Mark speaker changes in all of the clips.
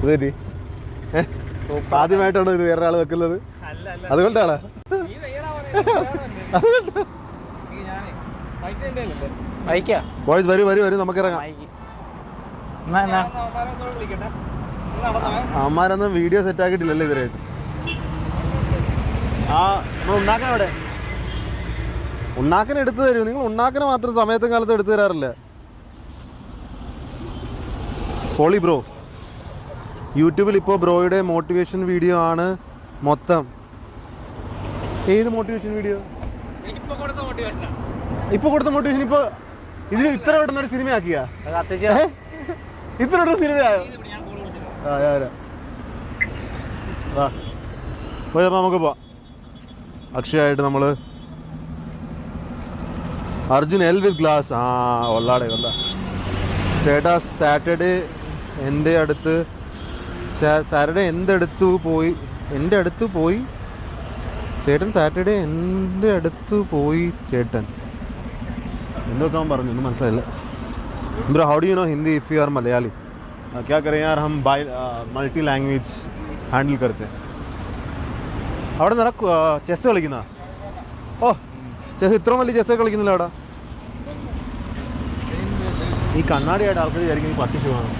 Speaker 1: ഇതേ ആദ്യമായിട്ടാണോ ഇത് വേറൊരാൾ വെക്കുന്നത്? അതുകൊണ്ടാണ്. ബോയ്സ് വരൂ വരൂ വരൂ, നമുക്ക് ഇറങ്ങാം. അമ്മാരൊന്നും വീഡിയോ സെറ്റ് ആക്കിയിട്ടില്ലല്ലോ ഇവരായിട്ട്. ഉണ്ണാക്കൻ അവിടെ ഉണ്ണാക്കനെ എടുത്തു തരൂ. നിങ്ങൾ ഉണ്ണാക്കനെ മാത്രം സമയത്തും കാലത്തും എടുത്തു തരാറില്ല. പോളി ബ്രോ യൂട്യൂബിൽ ഇപ്പോൾ ബ്രോയുടെ മോട്ടിവേഷൻ വീഡിയോ ആണ് മൊത്തം. ഏത് മോട്ടിവേഷൻ വീഡിയോ? ഇപ്പോൾ കൊടുത്ത മോട്ടിവേഷൻ. ഇപ്പൊ ഇതിന് ഇത്ര പെട്ടെന്നൊരു സിനിമയാക്കിയ? ഇത്ര പെട്ടെന്ന് സിനിമയായോ? നമുക്ക് പോവാം. അക്ഷയായിട്ട് നമ്മള് അർജുൻ എൽ വിത്ത് ഗ്ലാസ്. കൊള്ളാടെ കൊള്ള ചേട്ടാ. സാറ്റർഡേ എൻ്റെ അടുത്ത് പോയി ചേട്ടൻ. സാറ്റർഡേ എൻ്റെ അടുത്ത് പോയി ചേട്ടൻ എന്തൊക്കെ അവൻ പറഞ്ഞു, ഒന്നും മനസ്സിലായില്ല. Bro how do you know Hindi if you are Malayali? क्या करें यार, हम മൾട്ടി ലാംഗ്വേജ് ഹാൻഡിൽ करते. അവിടെ നിറ ചെസ് കളിക്കുന്ന? ഓ ചെസ് ഇത്ര വലിയ ചെസ്സൊക്കെ കളിക്കുന്നില്ല അവിടെ. ഈ കണ്ണാടിയായിട്ട് ആൾക്കാർ വിചാരിക്കും പട്ടിഷുമാണ്.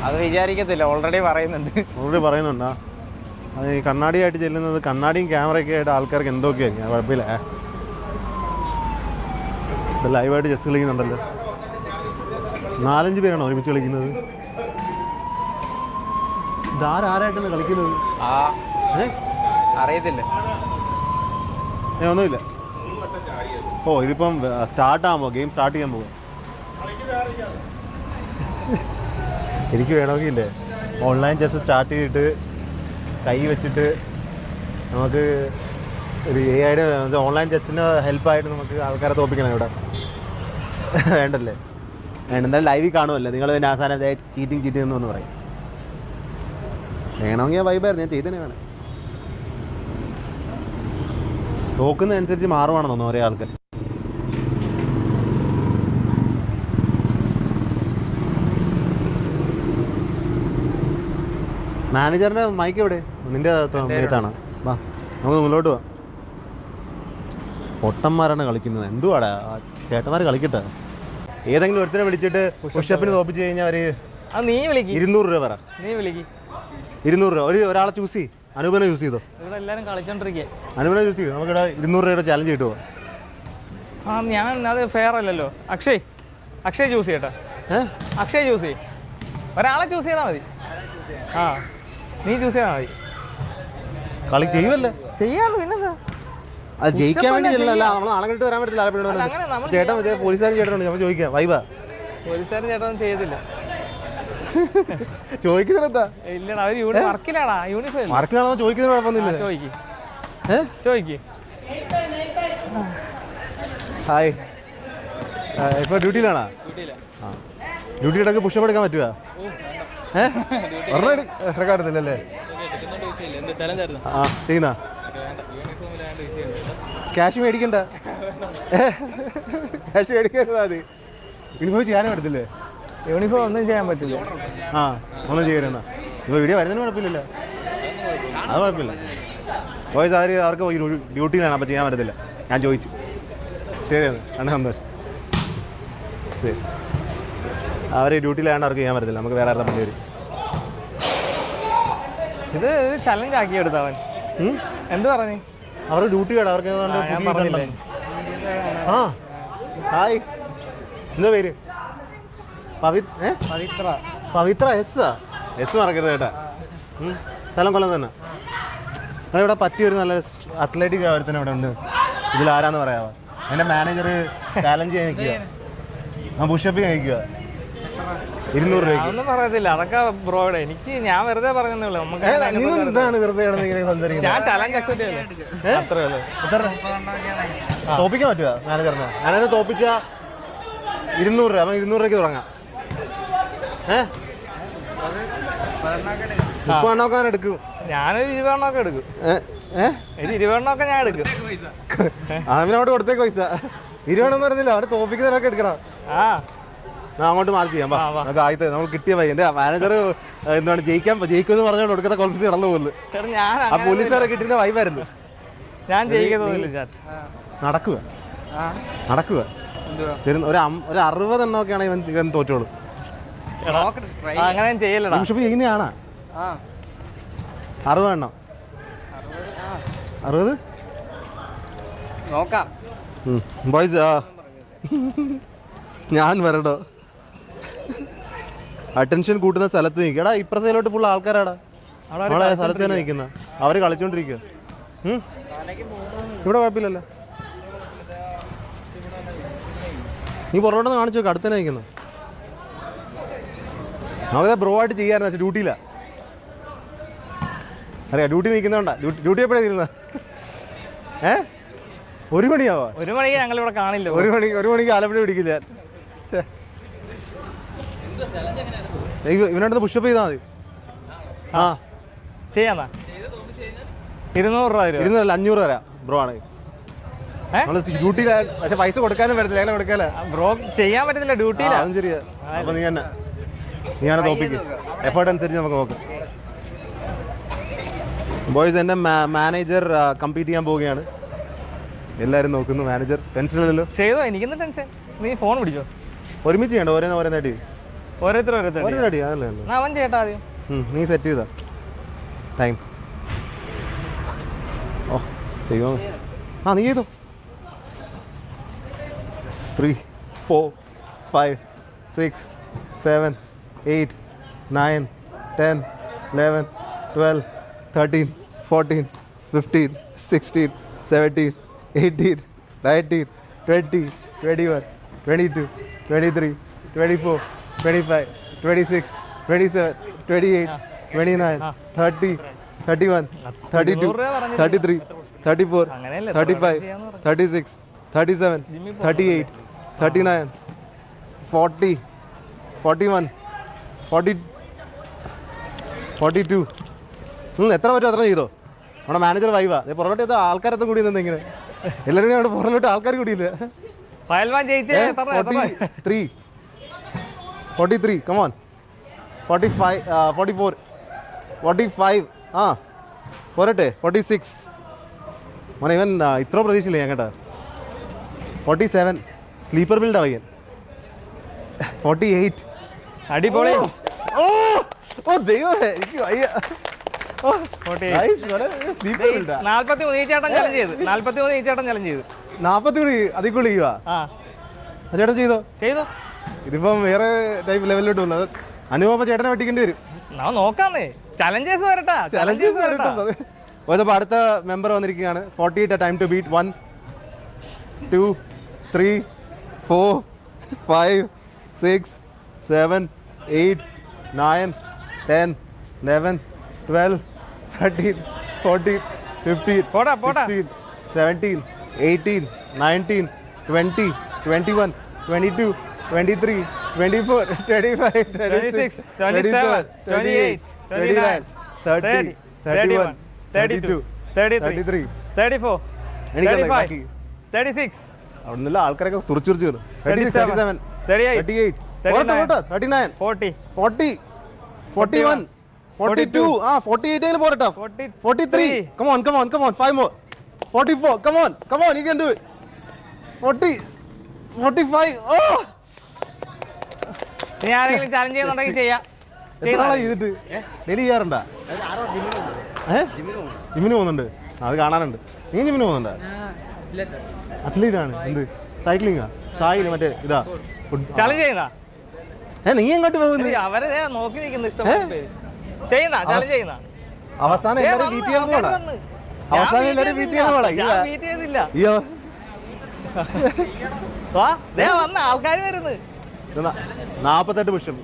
Speaker 2: അത് വിചാരിക്കത്തില്ല, ഓൾറെഡി
Speaker 1: പറയുന്നുണ്ടാ. അത് ഈ കണ്ണാടിയായിട്ട് ചെല്ലുന്നത്, കണ്ണാടിയും ക്യാമറയൊക്കെ ആയിട്ട് ആൾക്കാർക്ക് എന്തൊക്കെയായിരിക്കും. കുഴപ്പമില്ല. ലൈവായിട്ട് ചെസ് കളിക്കുന്നുണ്ടല്ലോ. 4-5 പേരാണോ ഒരുമിച്ച് കളിക്കുന്നത്? ഇതാരായിട്ടാണ് കളിക്കുന്നത്?
Speaker 2: അറിയത്തില്ല.
Speaker 1: ഒന്നുമില്ല. ഓ ഇതിപ്പം ഗെയിം സ്റ്റാർട്ട് ചെയ്യാൻ പോവാ. എനിക്ക് വേണമെങ്കിൽ ഇല്ലേ ഓൺലൈൻ ചെസ് സ്റ്റാർട്ട് ചെയ്തിട്ട് കൈ വെച്ചിട്ട് നമുക്ക് ഒരു AI ഓൺലൈൻ ചെസ്സിന് ഹെൽപ്പായിട്ട് നമുക്ക് ആൾക്കാരെ തോപ്പിക്കണം ഇവിടെ. വേണ്ടല്ലേ? എന്തായാലും ലൈവിൽ കാണുമല്ലോ. നിങ്ങൾ പിന്നെ അവസാനം ചീറ്റിങ് എന്ന് പറയും. വേണമെങ്കിൽ വൈബായിരുന്നു, ഞാൻ ചെയ്തന്നെ വേണം. തോക്കുന്നതനുസരിച്ച് മാറുവാണെന്ന് തോന്നുന്നു ഒരേ ആൾക്കാർ. മാനേജറിന്റെ മൈക്ക് എവിടെ? നിന്റെ മേത്താണ്. വാ നമുക്ക് മുന്നോട്ട് പോവാം. പൊട്ടന്മാരാണ് കളിക്കുന്നത്. എന്തുവാടാ ചേട്ടന്മാർ കളിക്കട്ടെ. ഏതെങ്കിലും ഒരുത്തനെ വിളിച്ചിട്ട് പുഷപ്പിന് തോപ്പിച്ച് കഴിഞ്ഞാൽ അവര് 200 രൂപ പറ. 200 രൂപ ഒരാളെ ചൂസ് ചെയ്യും. അനൂപനെ യൂസ് ചെയ്തോ? അനൂപനെ യൂസ് ചെയ്തു. നമുക്കിവിടെ 200 രൂപയുടെ ചാലഞ്ച് കിട്ടുമോ?
Speaker 2: ഞാൻ അത് ഫെയർ അല്ലല്ലോ. അക്ഷയ് ചൂസ് ചെയ്യട്ടെ. അക്ഷയ് ചൂസ് ചെയ്യും. ഒരാളെ ചൂസ് ചെയ്താൽ മതി. നീ ചൂസ് ചെയ്താൽ മതി.
Speaker 1: കളി ചെയ്യുമല്ലേ?
Speaker 2: ചെയ്യാന്ന് പിന്നെന്താ?
Speaker 1: അത് ജയിക്കാൻ വേണ്ടി ചെല്ലല്ല. നമ്മൾ നാളെ കഴിഞ്ഞിട്ട് വരാൻ പറ്റില്ല. ചേട്ടൻ പോലീസുകാരൻ ചേട്ടനുണ്ട്. നമ്മൾ ചോദിക്കാം. വൈബാ
Speaker 2: പോലീസുകാരൻ ചേട്ടൻ ചെയ്തില്ല.
Speaker 1: ചോദിക്കുന്നെന്താ?
Speaker 2: ഇല്ലടാ, വർക്കിലാണോ? യൂണിഫോം
Speaker 1: വർക്കിലാണോ ചോദിക്കുന്നത്? കുഴപ്പമൊന്നുമില്ല.
Speaker 2: ചോദിക്ക്.
Speaker 1: ഹായ്, ഇപ്പൊ ഡ്യൂട്ടിയിലാണോ? ഡ്യൂട്ടി ഇടയ്ക്ക് പുഷപ്പ് എടുക്കാൻ പറ്റുക? ഇറക്കാറില്ലല്ലേ? ചെയ്യുന്ന ക്യാഷ് മേടിക്കണ്ട. ക്യാഷ് മേടിക്കരുത്. മതി. യൂണിഫോം ചെയ്യാനും പറ്റത്തില്ലേ?
Speaker 2: യൂണിഫോം ഒന്നും ചെയ്യാൻ പറ്റില്ല.
Speaker 1: ഒന്നും ചെയ്യരുന്ന. ഇപ്പൊ വീഡിയോ വരുന്നതിന് കുഴപ്പമില്ലല്ലോ. അത് കുഴപ്പമില്ല. ബോയ്സ് ആർക്ക് ഡ്യൂട്ടിയിലാണ്, അപ്പം ചെയ്യാൻ പറ്റത്തില്ല. ഞാൻ ചോദിച്ചു. ശരിയാണ്, നല്ല സന്തോഷം. ശരി, അവർ ഡ്യൂട്ടിയിലാണ്ട് അവർക്ക് ചെയ്യാൻ പറ്റത്തില്ല. നമുക്ക് വേറെ ആരുടെ പറ്റി വരും.
Speaker 2: ഇത് ചലഞ്ച് ആക്കി എടുത്തവൻ. എന്ത് പറഞ്ഞു?
Speaker 1: അവർക്ക് ഡ്യൂട്ടി കേടാ. അവർക്ക് ഹായ്, എന്താ പേര്? പവിത്ര. എസ് മറക്കരുത് കേട്ടാ. സ്ഥലം കൊല്ലം തന്നെ. ഇവിടെ പറ്റിയൊരു നല്ല അത്ലറ്റിക് ഒരുത്തന്നെ ഇവിടെ ഉണ്ട്. ഇതിലാരാന്ന് പറയാമോ? എൻ്റെ മാനേജർ ചാലഞ്ച് ചെയ്യാൻ നിൽക്കുക. പുഷപ്പ് കഴിക്കുക. 200 രൂപ
Speaker 2: ഒന്നും പറയത്തില്ല. അതൊക്കെ ബ്രോയുടെ. എനിക്ക് ഞാൻ വെറുതെ പറഞ്ഞതേ.
Speaker 1: തോപ്പിക്കാൻ പറ്റുക മാനേജറിനെ? മാനേജർ തോപ്പിച്ച 200 രൂപ. 200 രൂപയ്ക്ക് തുടങ്ങാം. 30 എണ്ണമൊക്കെ എടുക്കും.
Speaker 2: ഞാനൊരു 20 എണ്ണമൊക്കെ എടുക്കും. 20 എണ്ണമൊക്കെ ഞാൻ എടുക്കും.
Speaker 1: അവനോട് കൊടുത്തേക്ക് പൈസ. 20 എണ്ണം പറഞ്ഞില്ല. അവിടെ തോപ്പിക്കുന്നവരൊക്കെ എടുക്കണം. അങ്ങോട്ട് മാറി ചെയ്യാം. നമുക്ക് ആദ്യത്തെ നമ്മൾ കിട്ടിയ പയ്യ എൻ്റെ മാനേജർ എന്താണ് ജയിക്കുമെന്ന് പറഞ്ഞുകൊണ്ട് കൊടുക്കുന്ന കോൺഫിഡൻസ് കടന്നു പോകുന്നത്. ആ പോലീസുകാരെ കിട്ടുന്ന വൈബായിരുന്നു.
Speaker 2: ഞാൻ
Speaker 1: നടക്കുക ശരി. ഒരു 60 എണ്ണമൊക്കെയാണ് ഇവൻ തോറ്റോളൂ.
Speaker 2: അങ്ങനെ ചെയ്യലടാ.
Speaker 1: ചെയ്യുന്നതാണോ 60 എണ്ണം? 60
Speaker 2: നോക്കാം.
Speaker 1: ബോയ്സ് ഞാൻ വരടോ. അറ്റൻഷൻ കൂട്ടുന്ന സ്ഥലത്ത് നിൽക്കടാ. ഇപ്പുറത്തേലോട്ട് ഫുൾ ആൾക്കാരാടാ. നമ്മളെ സ്ഥലത്ത് തന്നെ നിൽക്കുന്ന അവർ കളിച്ചോണ്ടിരിക്കുക. ഇവിടെ കുഴപ്പമില്ലല്ലോ. നീ പുറകോട്ടൊന്ന് കാണിച്ചു നോക്ക്. അടുത്ത് തന്നെ നിൽക്കുന്നു. നമുക്കത് ബ്രോ ആയിട്ട് ചെയ്യാറുണ്ട്. പക്ഷെ ഡ്യൂട്ടിയില്ല. അറിയാം ഡ്യൂട്ടി നിൽക്കുന്നോണ്ടാ. ഡ്യൂട്ടി എപ്പോഴാണ് തീരുന്നത്? 1 മണിയാവോ?
Speaker 2: 1 മണിക്ക് ഞങ്ങളിവിടെ കാണില്ല.
Speaker 1: 1 മണിക്ക് ആലപ്പുഴ പിടിക്കില്ല. ഇവനടുത്ത് പുഷപ്പ് ചെയ്താൽ മതി. ആ
Speaker 2: ചെയ്യാന്നാ 200 രൂപ
Speaker 1: 500 തരാം ബ്രോ ആണ്. ഡ്യൂട്ടി പക്ഷെ പൈസ കൊടുക്കാനും പറ്റത്തില്ല. എങ്ങനെ കൊടുക്കാല
Speaker 2: ബ്രോ ചെയ്യാൻ പറ്റത്തില്ല ഡ്യൂട്ടിയില്ല.
Speaker 1: അതും ശരിയാ. അപ്പൊ നീ തന്നെ തോപ്പിക്കും. എഫേർട്ട് അനുസരിച്ച് നമുക്ക് നോക്കാം. ബോയ്സ് എൻ്റെ മാനേജർ കമ്പീറ്റ് ചെയ്യാൻ പോവുകയാണ്. എല്ലാവരും നോക്കുന്നു. മാനേജർ ടെൻഷനില്ലല്ലോ?
Speaker 2: ചെയ്തോ. എനിക്കൊന്നും ടെൻഷൻ. നീ ഫോൺ പിടിച്ചോ.
Speaker 1: ഒരുമിച്ച് ചെയ്യണ്ട. ഓരോന്നായിട്ട്
Speaker 2: ഓരോരുത്തർ
Speaker 1: അടി അതല്ലേ
Speaker 2: അവൻ ചേട്ടാ ആദ്യം
Speaker 1: നീ സെറ്റ് ചെയ്താ ടൈം. ഓ ദൈവം. നീ ചെയ്തോ. 3 4 5 6 7 8 9 10 11 12 13 14 15 16 17 18 19 20 21 22 23 24 25 26 27 28 29 30 31 32 33 34 35 36 37 38 39 40 41 42. എത്ര പറ്റും അത്ര ചെയ്തോ. നമ്മുടെ മാനേജർ വൈവാ. പുറകോട്ട് ആൾക്കാരൊക്കെ കൂടി നിന്ന് ഇങ്ങനെ എല്ലാവരും അവിടെ പുറകോട്ട് ആൾക്കാർ കൂടിയില്ല. 43 കമോൺ. 45 44 45 പോരട്ടെ. 46 മോനെ ഇവൻ ഇത്ര പ്രതീക്ഷയില്ല ഞാൻ കേട്ടാ. 47 സ്ലീപ്പർ ബിൽഡാ പയ്യൻ. 48
Speaker 2: അടിപൊളി.
Speaker 1: ഓ ദൈവമേ എനിക്ക് വയ്യ.
Speaker 2: 43 ഈ ചേട്ടൻ ചലഞ്ച് ചെയ്തു. 43 ഈ ചേട്ടൻ ചലഞ്ച് ചെയ്തു.
Speaker 1: 43 അതിക്കുള്ള ചെയ്യുവാ. ചേട്ടൻ ചെയ്തോ? ഇതിപ്പം വേറെ ടൈപ്പ് ലെവലിലോട്ട് വന്നത്. അനുപമ ചേട്ടനെ വെട്ടിക്കേണ്ടി വരും.
Speaker 2: നോക്കാന്നേ. ചലഞ്ചേഴ്സ് വരട്ടെ.
Speaker 1: അപ്പൊ അടുത്ത മെമ്പർ വന്നിരിക്കുകയാണ്. 48 ടൈം ടു ബീറ്റ്. 1 2 3 4 5 6 7 8 9 10 11 12 13 14 15 16 17 18 19 20 21 22 23 24 25 26 27 28 29 30 31 32 33 34 35 36 അവിടെ നിന്നുള്ള ആൾക്കാരൊക്കെ തുറച്ചു 37 38 39 40 41 42 48 പോരട്ടോ. 43 come on 5 more. 44 come on you can do it. 40 45
Speaker 2: നീ ആരെങ്കിലും ചലഞ്ച് ചെയ്യുന്നുണ്ടെങ്കിൽ ചെയ്യാം.
Speaker 1: ചെയ്തിട്ട് ഡെയിലി ചെയ്യാറുണ്ടാ? ജിമ്മിന് പോകുന്നുണ്ട്. അത് കാണാനുണ്ട്. നീ ജിമ്മിന് പോകുന്നുണ്ടോ? അത്ലീറ്റ് ആണ്. എന്ത് സൈക്ലിംഗാ? ഷായില് മറ്റേ ഇതാ
Speaker 2: ചലഞ്ച് ചെയ്യുന്ന
Speaker 1: നീ എങ്ങോട്ട് പോകുന്നു?
Speaker 2: അവരെ നോക്കി നിൽക്കുന്നു. ഇഷ്ടം ചെയ്യുന്ന ചലഞ്ച് ചെയ്യുന്ന
Speaker 1: അവസാനം എല്ലാവരും വീട്ടിൽ പോകണം. അവസാനം എല്ലാവരും വീട്ടിൽ പോകണം. അയ്യോ
Speaker 2: വന്ന ആൾക്കാർ വരുന്നത്.
Speaker 1: 48 പുഷം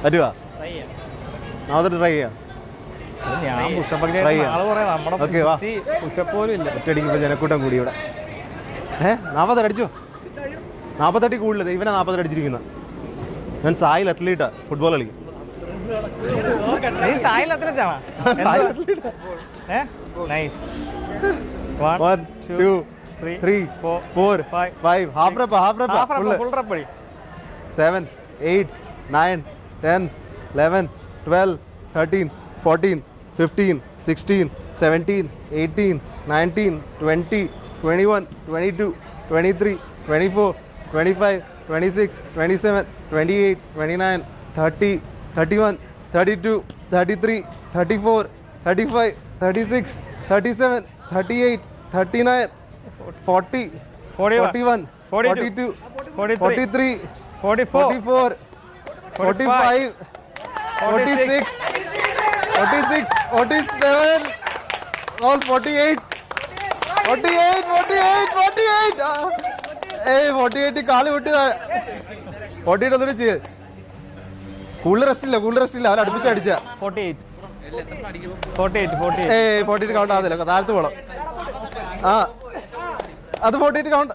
Speaker 1: പറ്റുക. 48 ട്രൈ ചെയ്യാം.
Speaker 2: ഞാൻ
Speaker 1: ഒറ്റയടിക്കുമ്പോ ജനക്കൂട്ടം കൂടി ഇവിടെ. 40 അടിച്ചോ? 48 കൂടുതൽ. ഇവനെ 40 അടിച്ചിരിക്കുന്ന. ഞാൻ സായിൽ അത്ലീറ്റാ. ഫുട്ബോൾ കളിക്കും.
Speaker 2: സായിൽ അത്ലീറ്റാണോ? 1 2 3 4 5 ഹാഫ് റെപ്പ്.
Speaker 1: 7, 8, 9, 10, 11, 12, 13, 14, 15, 16, 17, 18, 19, 20, 21, 22, 23, 24, 25, 26, 27, 28, 29, 30, 31, 32, 33, 34, 35, 36, 37, 38, 39, 40, 41, 42, 43, 44, 45, 46, 46, 47, all 48, 48, 48, 48. ഏയ് 48 കാല് വിട്ട് 48 ഒന്നും ചെയ്ത് കൂടുതൽ റെസ്റ്റ് ഇല്ല അവർ അടുപ്പിച്ച് അടിച്ച 48 കൗണ്ട് ആകുന്നില്ല താഴത്ത് പോണം ആ അത് 48 കൗണ്ട്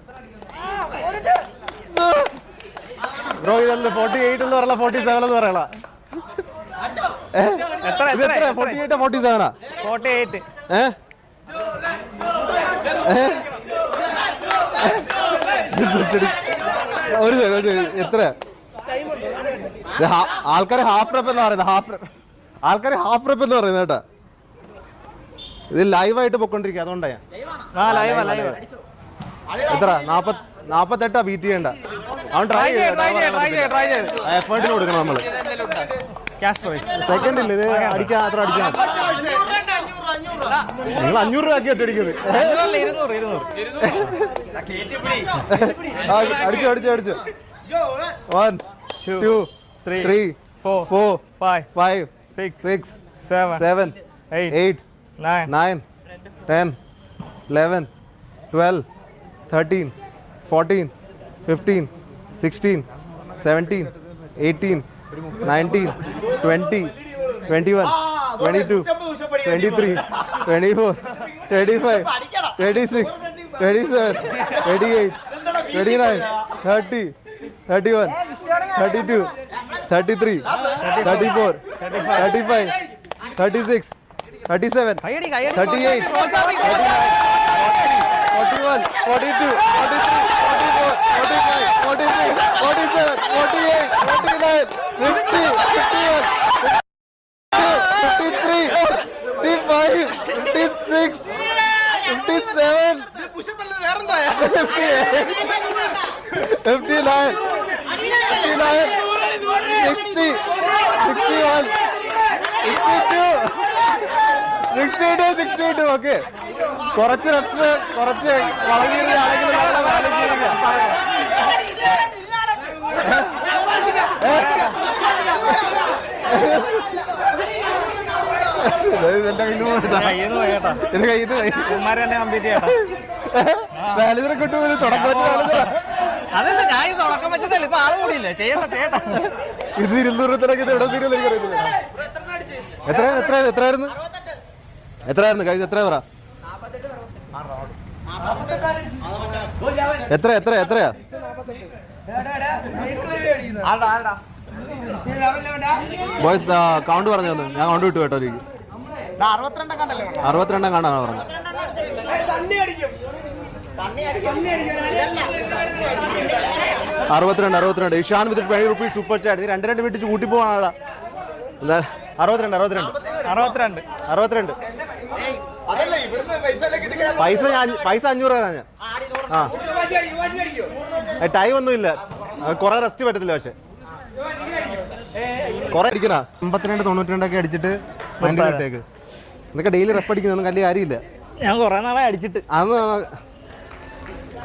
Speaker 1: ബ്രോ ഇതല്ല 48 എന്ന് പറയല 47 എന്ന് പറയല 48 47 ഒരു എത്ര ആൾക്കാര് ഹാഫ് റെപ്പ് എന്ന് പറയുന്നത് ആൾക്കാര് ഹാഫ് റെപ്പ് എന്ന് പറയുന്നത് കേട്ടാ ഇത് ലൈവായിട്ട് പൊക്കോണ്ടിരിക്കുക അതുകൊണ്ടാ എത്ര 48 ബീറ്റ് ചെയ്യണ്ട അവൻ ട്രൈ എഫേർട്ടിന് കൊടുക്കണം നമ്മള് സെക്കൻഡ് ഇല്ല ഇത് അടിക്കാൻ അത്ര അടിക്കാൻ നിങ്ങൾ 500 രൂപ ആക്കി ഒറ്റടിക്കുന്നത് അടിച്ചു 1 2 3 4 5 6 7 8 9 10 11 12 13 14 15 16 17 18 19 20 21 22 23 24 25 26 27 28 29 30 31 32 33 34 35 36 37 38 41 42 43 44 45 46 47 48 49 50 51 53 55 56 57 59 60 61 62 ഓക്കെ കുറച്ച് റെപ്സ് കുറച്ച് കിട്ടും തുടക്കം
Speaker 2: അതല്ല ഞാൻ തുടക്കം വെച്ചതല്ല ഇപ്പൊ ആള് കൂടിയില്ല ചേട്ടാ
Speaker 1: ഇത് 200 എത്രയായിരുന്നു കഴിഞ്ഞ എത്ര പറ എത്രയാ ബോയ്സ് കൗണ്ട് പറഞ്ഞു തന്നു ഞാൻ കൗണ്ട് വിട്ടു കേട്ടോ എനിക്ക് 62 കണ്ടാണ് പറഞ്ഞത് 62 ഇഷാൻ വിത്ത് 20 റുപ്പീസ് സൂപ്പർ ചാറ്റ് 2 വീട്ടിൽ കൂട്ടി പോകാനുള്ള 62 പൈസ 500 തരാം ഞാൻ ടൈം ഒന്നും ഇല്ല കുറെ റെസ്റ്റ് പറ്റത്തില്ല പക്ഷെ കുറെ അടിക്കണ 52 92 അടിച്ചിട്ട് വണ്ടി കിട്ടേക്ക് എന്നൊക്കെ ഡെയിലി റെപ്പ് അടിക്കുന്നൊന്നും വലിയ കാര്യമില്ല
Speaker 2: ഞാൻ കുറെ നാളെ അടിച്ചിട്ട്
Speaker 1: അന്ന്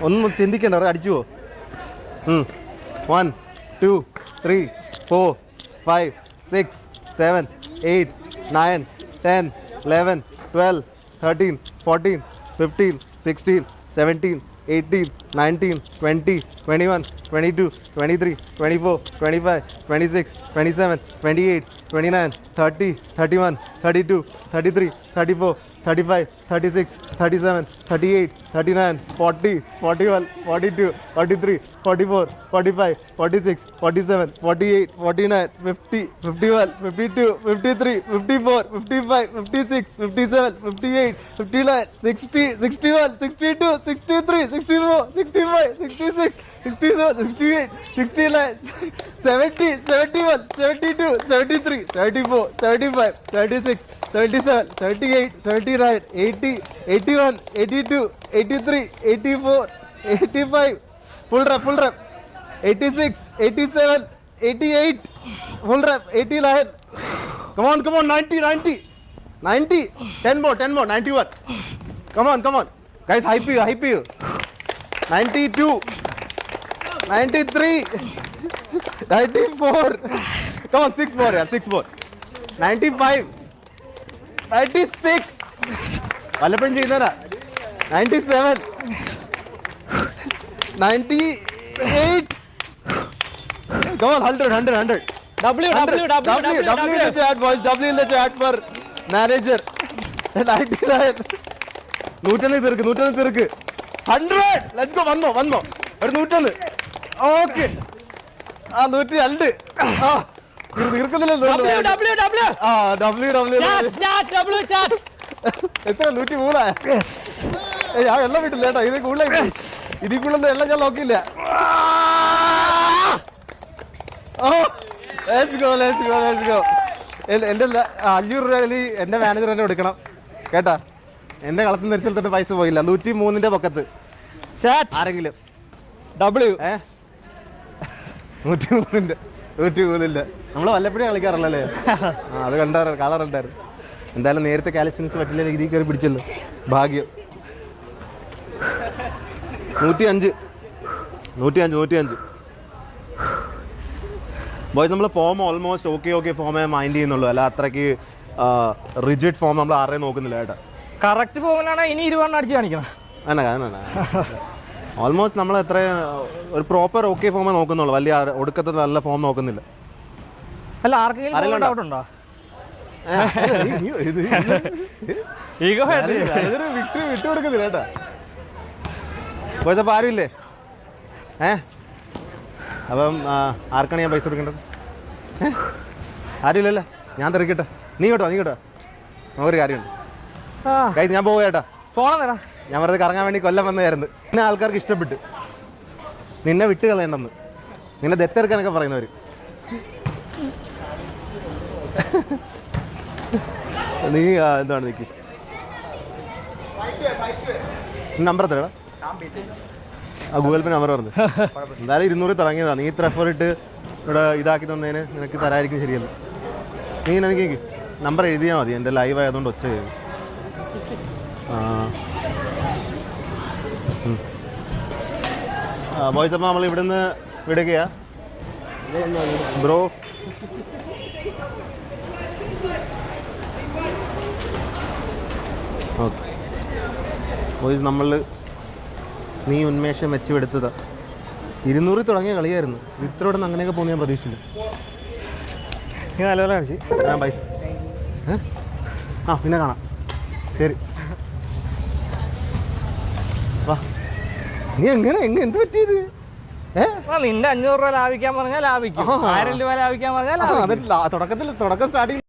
Speaker 1: ഒന്നും ചിന്തിക്കണ്ട അടിച്ചുവോ 1 2 3 4 5 6 7 8 9 10 11 12 13 14 15 16 17 18 19 20 21 22 23 24 25 26 27 28 29 30 31 32 33 34 35 36, 37, 38, 39, 40, 41, 42, 43, 44, 45, 46, 47, 48, 49, 50, 51, 52, 53, 54, 55, 56, 57, 58, 59, 60, 61, 62, 63, 64, 65, 66, 67, 68, 69, 70, 71, 72, 73, 74, 75, 76, 77, 78, 79, 80, 81, 82, 83, 84, 85, full rep, 86, 87, 88, full rep, 89, come on, 90, 10 more, 91, come on, guys, hype you, 92, 93, 94, come on, 6 more, 95, 96, വല്ലപ്പോഴും ചെയ്യുന്നവരാ, 97, 98, come on, 100.
Speaker 2: W
Speaker 1: in the chat, boys. W in the chat for manager. 99. 100 തീർക്ക്. 100. Let's go. One more. ഒരു 100. Okay. 102. തീർക്കുന്നില്ല. എത്ര 103? ഞാൻ എല്ലാം വിട്ടില്ല കേട്ടോ. ഇതിൽ കൂടുതൽ എല്ലാം ഞാൻ നോക്കിയില്ല. Let's go. എന്റെ 500 രൂപ എന്റെ മാനേജർ എന്നെ എടുക്കണം കേട്ടാ. എന്റെ കളത്തിൽ നിന്ന് തൊട്ട് പൈസ പോയില്ല. 103ന്റെ പൊക്കത്ത് ആരെങ്കിലും
Speaker 2: W
Speaker 1: 103ന്റെ നമ്മള് വല്ലപ്പോഴും കളിക്കാറുള്ളല്ലേ. അത് കളറുണ്ടായിരുന്നു. എന്തായാലും നേരത്തെ കാലിസ്റ്റനിക്സ് പറ്റില്ല രീതിയിൽ കയറി പിടിച്ചല്ലോ, ഭാഗ്യം. 105 ബോയ്സ്. നമ്മൾ ഫോം ഓൾമോസ്റ്റ് ഓക്കെ ഫോമേ മൈൻഡ് ചെയ്യുന്നുള്ളൂ, അല്ല അത്രയ്ക്ക് റിജിഡ് ഫോം നമ്മൾ ആരെയും നോക്കുന്നില്ല കേട്ടോ.
Speaker 2: കറക്റ്റ് ഫോമിലാണ് ഇനി 20 അടിച്ച് കാണിക്കണം.
Speaker 1: ഓൾമോസ്റ്റ് നമ്മൾ എത്ര ഒരു പ്രോപ്പർ ഓക്കെ ഫോമേ നോക്കുന്നുള്ളൂ, വലിയ ഒടുക്കത്തെ നല്ല ഫോം നോക്കുന്നില്ല.
Speaker 2: അല്ല ആർക്കെങ്കിലും ഡൗട്ട് ഉണ്ടോ?
Speaker 1: വിട്ടുകൊടുക്കുന്നില്ല കേട്ടാ. പോയപ്പോ ആരുമില്ലേ? അപ്പം ആർക്കാണ് ഞാൻ പൈസ കൊടുക്കേണ്ടത്? ആരുമില്ലല്ലോ, ഞാൻ തിരക്കട്ടെ. നീ കേട്ടോ നമുക്കൊരു കാര്യമുണ്ട്. ഞാൻ പോവുക ചേട്ടാ. ഞാൻ വെറുതെ കറങ്ങാൻ വേണ്ടി കൊല്ലം വന്നതായിരുന്നു. നിന്നെ ആൾക്കാർക്ക് ഇഷ്ടപ്പെട്ടു, നിന്നെ വിട്ട് കളയണ്ടെന്ന്, നിന്നെ ദത്തെടുക്കാനൊക്കെ പറയുന്നവർ. നീ എന്താണ് നിൽക്കി നമ്പർ എത്രടാ? ഗൂഗിൾ പേ നമ്പർ പറഞ്ഞു. എന്തായാലും 200 തുടങ്ങിയതാണ്. നീ ഇത്ര എഫേർട്ട് ഇട്ട് ഇവിടെ ഇതാക്കി തന്നതിന് നിനക്ക് തരായിരിക്കും ശരിയല്ല. നീ എനിക്ക് നമ്പർ എഴുതിയാൽ മതി. എൻ്റെ ലൈവ് ആയതുകൊണ്ട് ഒച്ച കഴിയും. ബോയ്സ്, അപ്പോൾ നമ്മൾ ഇവിടുന്ന് വിടുകയാ ബ്രോ. ഓക്കെ ബോയ്സ്, നമ്മൾ നീ ഉന്മേഷം വെച്ചുവെടുത്തതാ. 200 തുടങ്ങിയ കളിയായിരുന്നു. ഇത്രയോടെ അങ്ങനെയൊക്കെ പോകുന്ന ഞാൻ പ്രതീക്ഷിച്ചില്ല. ബൈ. പിന്നെ കാണാം. ശരി, വാ. നീ എന്ത് പറ്റിയത്?
Speaker 2: നിന്റെ 500 രൂപ ലാഭിക്കാൻ പറഞ്ഞാൽ ലാഭിക്കും, 1000 രൂപ ലാഭിക്കാൻ പറഞ്ഞാൽ
Speaker 1: തുടക്കം സ്റ്റാർട്ടിങ്